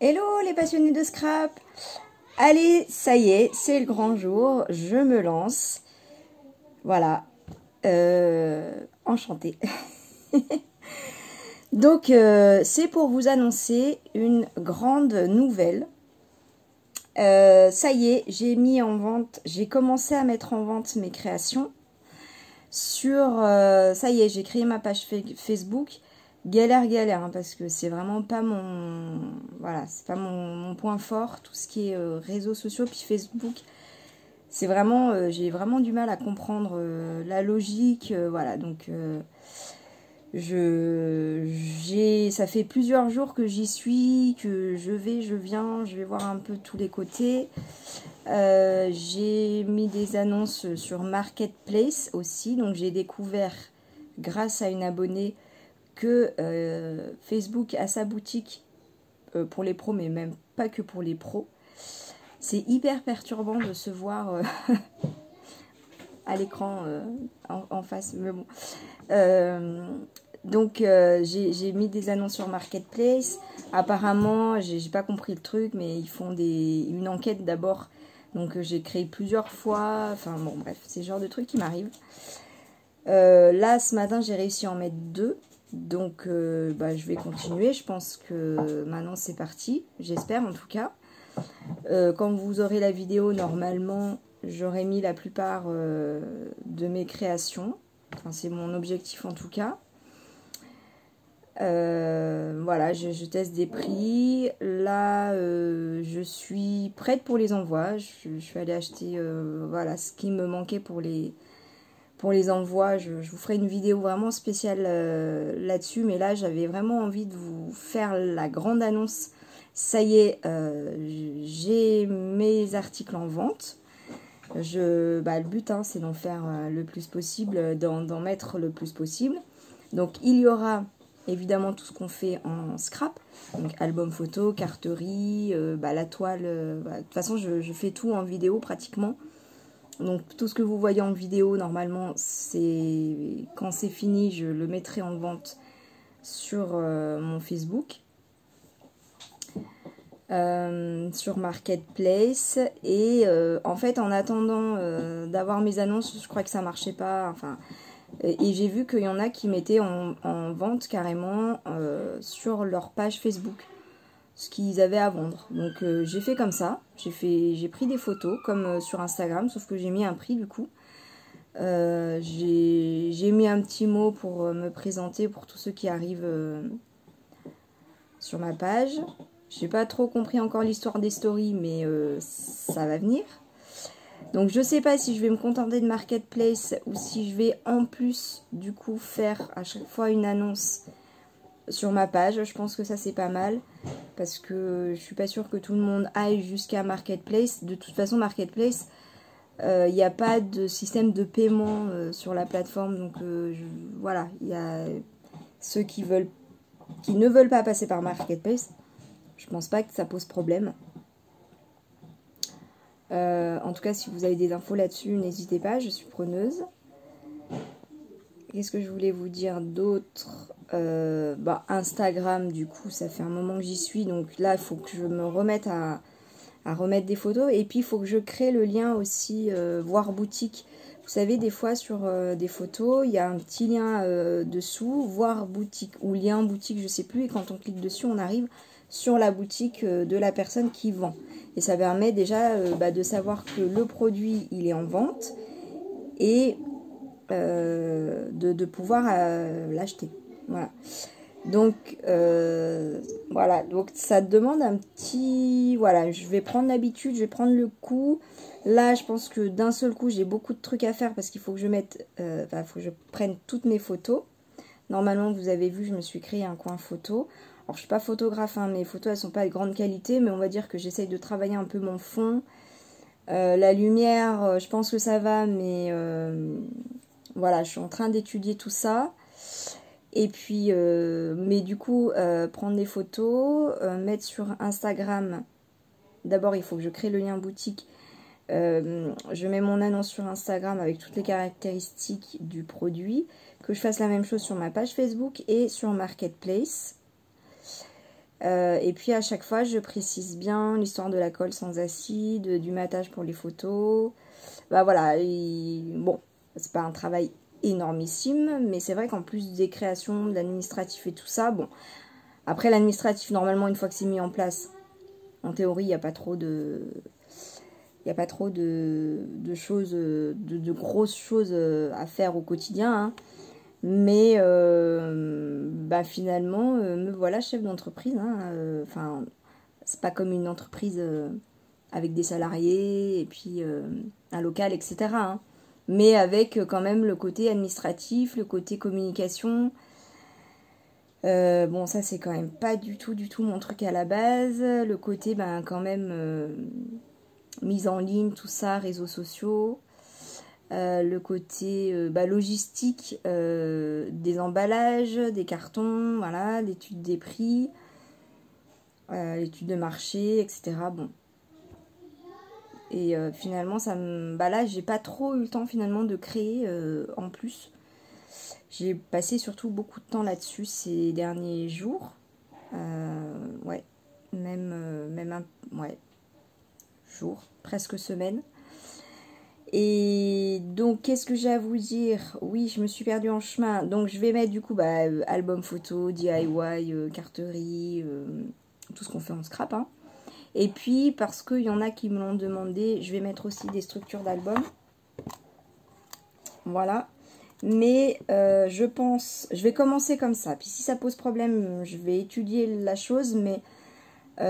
Hello les passionnés de scrap. Allez, ça y est, c'est le grand jour, je me lance. Voilà, enchantée. Donc, c'est pour vous annoncer une grande nouvelle. Ça y est, j'ai mis en vente, j'ai commencé à mettre en vente mes créations. Ça y est, j'ai créé ma page Facebook. Galère, hein, parce que c'est vraiment pas voilà, c'est pas mon point fort, tout ce qui est réseaux sociaux, puis Facebook. C'est vraiment, j'ai vraiment du mal à comprendre la logique, voilà, donc ça fait plusieurs jours que j'y suis, que je viens, je vais voir un peu tous les côtés. J'ai mis des annonces sur Marketplace aussi, donc j'ai découvert grâce à une abonnée que Facebook a sa boutique pour les pros, mais même pas que pour les pros. C'est hyper perturbant de se voir à l'écran en face, mais bon. Donc j'ai mis des annonces sur Marketplace. Apparemment, j'ai pas compris le truc, mais ils font une enquête d'abord. Donc j'ai créé plusieurs fois. Enfin bon, bref, c'est le genre de truc qui m'arrive. Là, ce matin, j'ai réussi à en mettre 2. Donc je vais continuer. Je pense que maintenant c'est parti. J'espère en tout cas. Quand vous aurez la vidéo, normalement, j'aurai mis la plupart de mes créations. Enfin, c'est mon objectif en tout cas. Voilà, je teste des prix. Là, je suis prête pour les envois. Je suis allée acheter voilà, ce qui me manquait pour les envois. Je vous ferai une vidéo vraiment spéciale là-dessus. Mais là, j'avais vraiment envie de vous faire la grande annonce. Ça y est, j'ai mes articles en vente. Le but, hein, c'est d'en faire le plus possible, d'en mettre le plus possible. Donc, il y aura évidemment tout ce qu'on fait en scrap. Donc, album photo, carterie, la toile. De toute façon, je fais tout en vidéo pratiquement. Donc, tout ce que vous voyez en vidéo, normalement, quand c'est fini, je le mettrai en vente sur mon Facebook. Sur Marketplace et en fait en attendant d'avoir mes annonces, je crois que ça marchait pas, enfin, et j'ai vu qu'il y en a qui mettaient en vente carrément sur leur page Facebook ce qu'ils avaient à vendre. Donc j'ai fait comme ça, j'ai pris des photos comme sur Instagram, sauf que j'ai mis un prix du coup. J'ai mis un petit mot pour me présenter pour tous ceux qui arrivent sur ma page. J'ai pas trop compris encore l'histoire des stories, mais ça va venir. Donc je sais pas si je vais me contenter de Marketplace ou si je vais en plus du coup faire à chaque fois une annonce sur ma page. Je pense que ça c'est pas mal parce que je suis pas sûre que tout le monde aille jusqu'à Marketplace. De toute façon Marketplace, il n'y a pas de système de paiement sur la plateforme. Donc voilà, il y a ceux qui ne veulent pas passer par Marketplace. Je pense pas que ça pose problème. En tout cas, si vous avez des infos là-dessus, n'hésitez pas, je suis preneuse. Qu'est-ce que je voulais vous dire d'autre? Instagram, du coup, ça fait un moment que j'y suis. Donc là, il faut que je me remette à remettre des photos. Et puis, il faut que je crée le lien aussi, voir boutique. Vous savez, des fois, sur des photos, il y a un petit lien dessous, voir boutique ou lien boutique, je sais plus. Et quand on clique dessus, on arrive sur la boutique de la personne qui vend. Et ça permet déjà de savoir que le produit, il est en vente et de pouvoir l'acheter. Voilà. Donc, voilà. Donc, ça demande un petit... Voilà, je vais prendre l'habitude, je vais prendre le coup. Là, je pense que d'un seul coup, j'ai beaucoup de trucs à faire parce qu'il faut que je mette... faut que je prenne toutes mes photos. Normalement, vous avez vu, je me suis créé un coin photo. Alors, je suis pas photographe, hein, mes photos, elles sont pas de grande qualité, mais on va dire que j'essaye de travailler un peu mon fond. La lumière, je pense que ça va, mais voilà, je suis en train d'étudier tout ça. Et puis, mais du coup, prendre des photos, mettre sur Instagram. D'abord, il faut que je crée le lien boutique. Je mets mon annonce sur Instagram avec toutes les caractéristiques du produit. Que je fasse la même chose sur ma page Facebook et sur Marketplace. Et puis à chaque fois, je précise bien l'histoire de la colle sans acide, du matage pour les photos. Bah voilà, bon, c'est pas un travail énormissime, mais c'est vrai qu'en plus des créations, de l'administratif et tout ça, bon. Après l'administratif, normalement, une fois que c'est mis en place, en théorie, il n'y a pas trop de... Il n'y a pas trop de choses, de grosses choses à faire au quotidien, hein. Mais bah finalement, me voilà chef d'entreprise, hein. Enfin, c'est pas comme une entreprise avec des salariés et puis un local, etc., hein. Mais avec quand même le côté administratif, le côté communication. Bon, ça c'est quand même pas du tout mon truc à la base. Le côté, ben quand même, mise en ligne, tout ça, réseaux sociaux. Le côté bah, logistique des emballages, des cartons, voilà, l'étude des prix, l'étude de marché, etc. Bon. Et finalement, bah là, j'ai pas trop eu le temps finalement de créer en plus. J'ai passé surtout beaucoup de temps là-dessus ces derniers jours. Ouais, même ouais, jours, presque semaine. Et donc, qu'est-ce que j'ai à vous dire? Oui, je me suis perdue en chemin. Donc, je vais mettre du coup bah, album photo, DIY, carterie, tout ce qu'on fait en scrap, hein. Et puis, parce qu'il y en a qui me l'ont demandé, je vais mettre aussi des structures d'album. Voilà. Mais je pense, je vais commencer comme ça. Puis si ça pose problème, je vais étudier la chose. Mais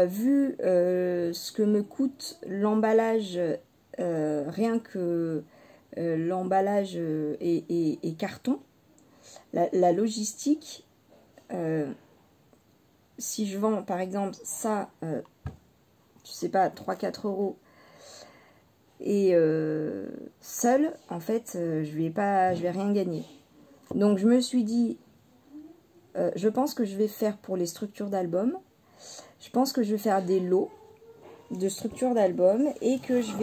vu ce que me coûte l'emballage, rien que l'emballage et carton, la logistique, si je vends par exemple ça, je sais pas, 3-4 euros, et seul, en fait, je vais rien gagner. Donc je me suis dit, je pense que je vais faire pour les structures d'albums, je pense que je vais faire des lots de structures d'albums et que je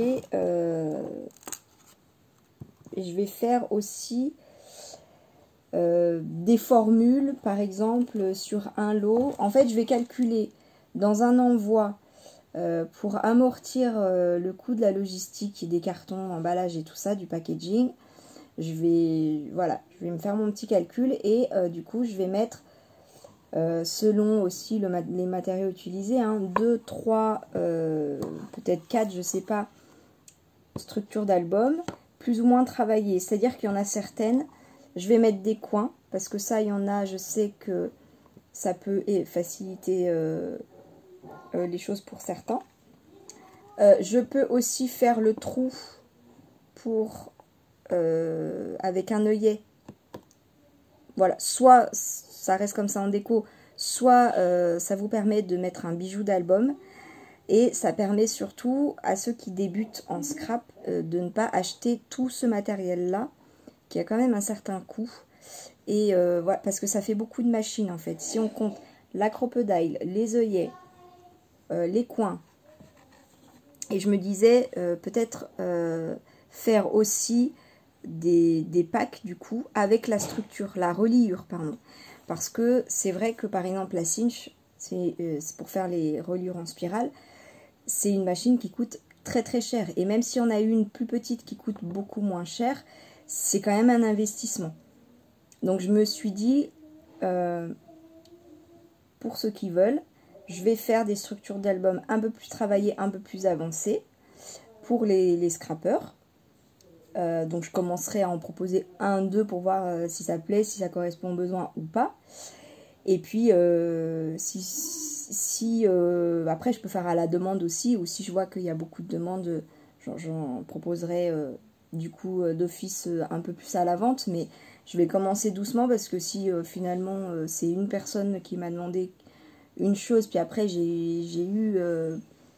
vais faire aussi des formules, par exemple, sur un lot. En fait, je vais calculer dans un envoi pour amortir le coût de la logistique, des cartons, emballages et tout ça, du packaging. Je vais me faire mon petit calcul et du coup, je vais mettre, selon aussi les matériaux utilisés, hein, 2, 3, peut-être 4, je sais pas, structures d'album, plus ou moins travaillées. C'est-à-dire qu'il y en a certaines, je vais mettre des coins, parce que ça, il y en a, je sais que ça peut faciliter les choses pour certains. Je peux aussi faire le trou pour avec un œillet. Voilà, soit ça reste comme ça en déco, soit ça vous permet de mettre un bijou d'album. Et ça permet surtout à ceux qui débutent en scrap de ne pas acheter tout ce matériel-là, qui a quand même un certain coût. Et voilà, parce que ça fait beaucoup de machines en fait. Si on compte la crocodile, les œillets, les coins, et je me disais peut-être faire aussi des packs du coup avec la structure, la reliure, pardon. Parce que c'est vrai que par exemple la cinch, c'est pour faire les reliures en spirale, c'est une machine qui coûte très très cher. Et même si on a une plus petite qui coûte beaucoup moins cher, c'est quand même un investissement. Donc je me suis dit, pour ceux qui veulent, je vais faire des structures d'albums un peu plus travaillées, un peu plus avancées pour les scrappers. Donc je commencerai à en proposer 1-2 pour voir si ça plaît, si ça correspond aux besoins ou pas. Et puis après je peux faire à la demande aussi, ou si je vois qu'il y a beaucoup de demandes, j'en proposerai du coup d'office un peu plus à la vente. Mais je vais commencer doucement parce que si finalement c'est une personne qui m'a demandé une chose, puis après j'ai eu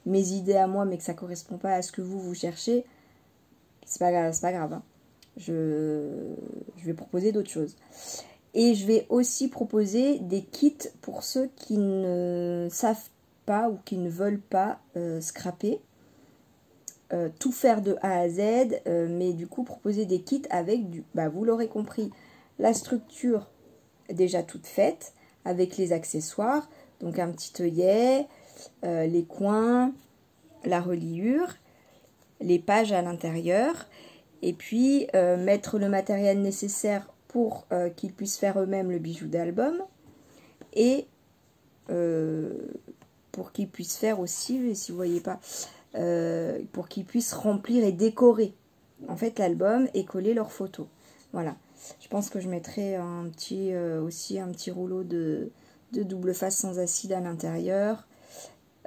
mes idées à moi mais que ça correspond pas à ce que vous cherchez, c'est pas grave, hein. Je vais proposer d'autres choses. Et je vais aussi proposer des kits pour ceux qui ne savent pas ou qui ne veulent pas scraper. Tout faire de A à Z, mais du coup proposer des kits avec vous l'aurez compris, la structure déjà toute faite, avec les accessoires, Donc un petit œillet, les coins, la reliure, les pages à l'intérieur. Et puis mettre le matériel nécessaire pour qu'ils puissent faire eux-mêmes le bijou d'album. Et pour qu'ils puissent faire aussi, si vous voyez pas, pour qu'ils puissent remplir et décorer en fait l'album et coller leurs photos. Voilà. Je pense que je mettrai aussi un petit rouleau de double face sans acide à l'intérieur.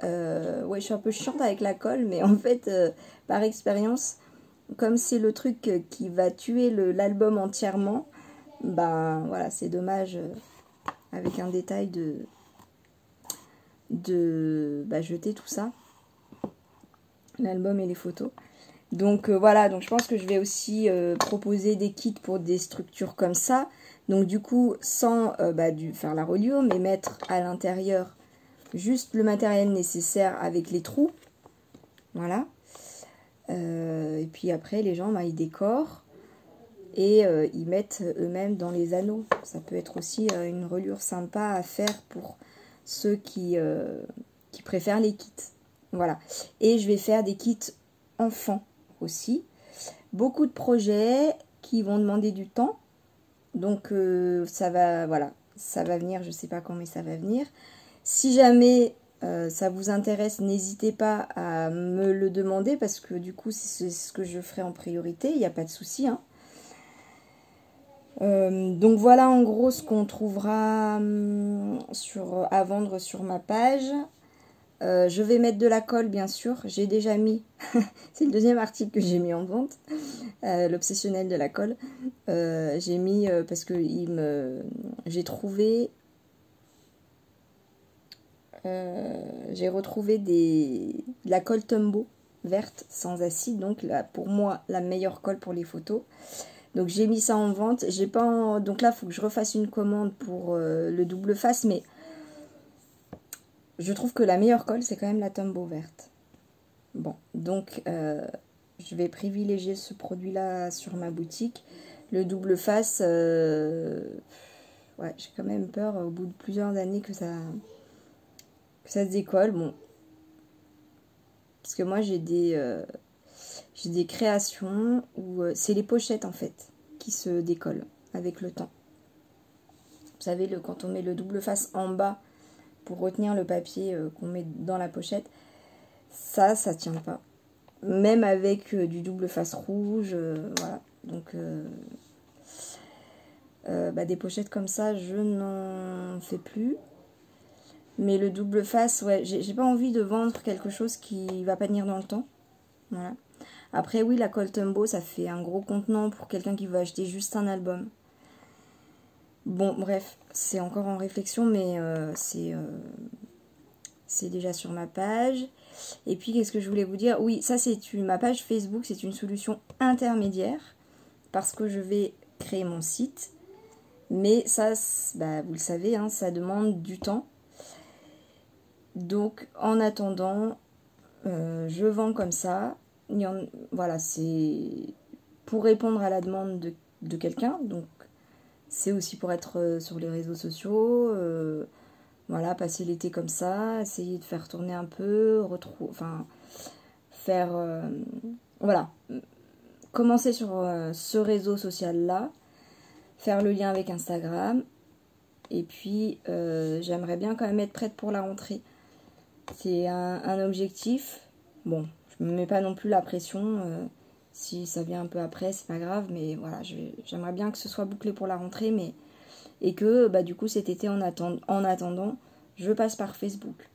Ouais, je suis un peu chiante avec la colle, mais en fait, par expérience, comme c'est le truc qui va tuer l'album entièrement, ben voilà, c'est dommage avec un détail de jeter tout ça, l'album et les photos. Donc voilà, donc je pense que je vais aussi proposer des kits pour des structures comme ça. Donc du coup, sans faire la reliure, mais mettre à l'intérieur juste le matériel nécessaire avec les trous. Voilà. Et puis après, les gens, ils décorent et ils mettent eux-mêmes dans les anneaux. Ça peut être aussi une reliure sympa à faire pour ceux qui préfèrent les kits. Voilà. Et je vais faire des kits enfants aussi. Beaucoup de projets qui vont demander du temps. Donc ça va venir, je sais pas quand, mais ça va venir. Si jamais ça vous intéresse, n'hésitez pas à me le demander parce que du coup c'est ce que je ferai en priorité, il n'y a pas de souci. Hein. Donc voilà en gros ce qu'on trouvera à vendre sur ma page. Je vais mettre de la colle bien sûr, j'ai déjà mis, c'est le deuxième article que j'ai mis en vente, l'obsessionnel de la colle. J'ai mis parce que j'ai trouvé, j'ai retrouvé de la colle Tombow verte sans acide, donc là, pour moi la meilleure colle pour les photos. Donc j'ai mis ça en vente, donc là il faut que je refasse une commande pour le double face, mais je trouve que la meilleure colle, c'est quand même la Tombow verte. Bon, donc je vais privilégier ce produit-là sur ma boutique. Le double face, ouais, j'ai quand même peur au bout de plusieurs années que ça se décolle. Bon, parce que moi j'ai des créations où c'est les pochettes en fait qui se décollent avec le temps. Vous savez, quand on met le double face en bas pour retenir le papier qu'on met dans la pochette, ça tient pas. Même avec du double face rouge, voilà. Donc, des pochettes comme ça, je n'en fais plus. Mais le double face, ouais, j'ai pas envie de vendre quelque chose qui va pas tenir dans le temps. Voilà. Après, oui, la colle Tombow, ça fait un gros contenant pour quelqu'un qui veut acheter juste un album. Bon, bref, c'est encore en réflexion, mais c'est déjà sur ma page. Et puis, qu'est-ce que je voulais vous dire? Oui, ça, ma page Facebook, c'est une solution intermédiaire parce que je vais créer mon site. Mais ça, vous le savez, hein, ça demande du temps. Donc, en attendant, je vends comme ça. Voilà, c'est pour répondre à la demande de quelqu'un. Donc, c'est aussi pour être sur les réseaux sociaux. Voilà, passer l'été comme ça, essayer de faire tourner un peu, voilà, commencer sur ce réseau social-là, faire le lien avec Instagram, et puis j'aimerais bien quand même être prête pour la rentrée. C'est un objectif. Bon, je me mets pas non plus la pression, si ça vient un peu après, c'est pas grave, mais voilà, j'aimerais bien que ce soit bouclé pour la rentrée, et que du coup cet été en attendant je passe par Facebook.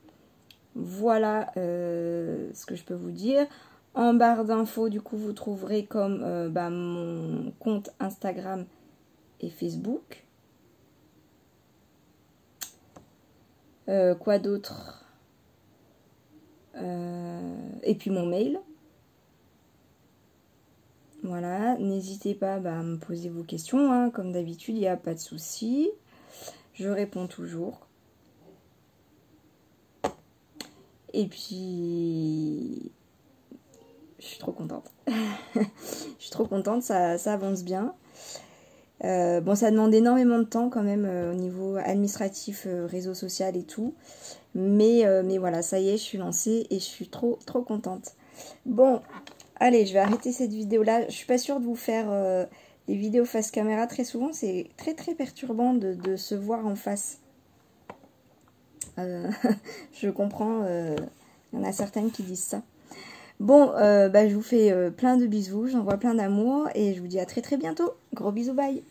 Voilà ce que je peux vous dire. En barre d'infos du coup vous trouverez comme mon compte Instagram et Facebook. Quoi d'autre? Et puis mon mail. Voilà, n'hésitez pas à me poser vos questions, hein. Comme d'habitude, il n'y a pas de souci. Je réponds toujours. Et puis, je suis trop contente. Je suis trop contente, ça avance bien. Bon, ça demande énormément de temps quand même au niveau administratif, réseau social et tout. Mais voilà, ça y est, je suis lancée et je suis trop contente. Bon, allez, je vais arrêter cette vidéo-là. Je suis pas sûre de vous faire des vidéos face caméra très souvent. C'est très perturbant de se voir en face. Je comprends, il y en a certaines qui disent ça. Bon, je vous fais plein de bisous, j'envoie plein d'amour et je vous dis à très bientôt. Gros bisous, bye!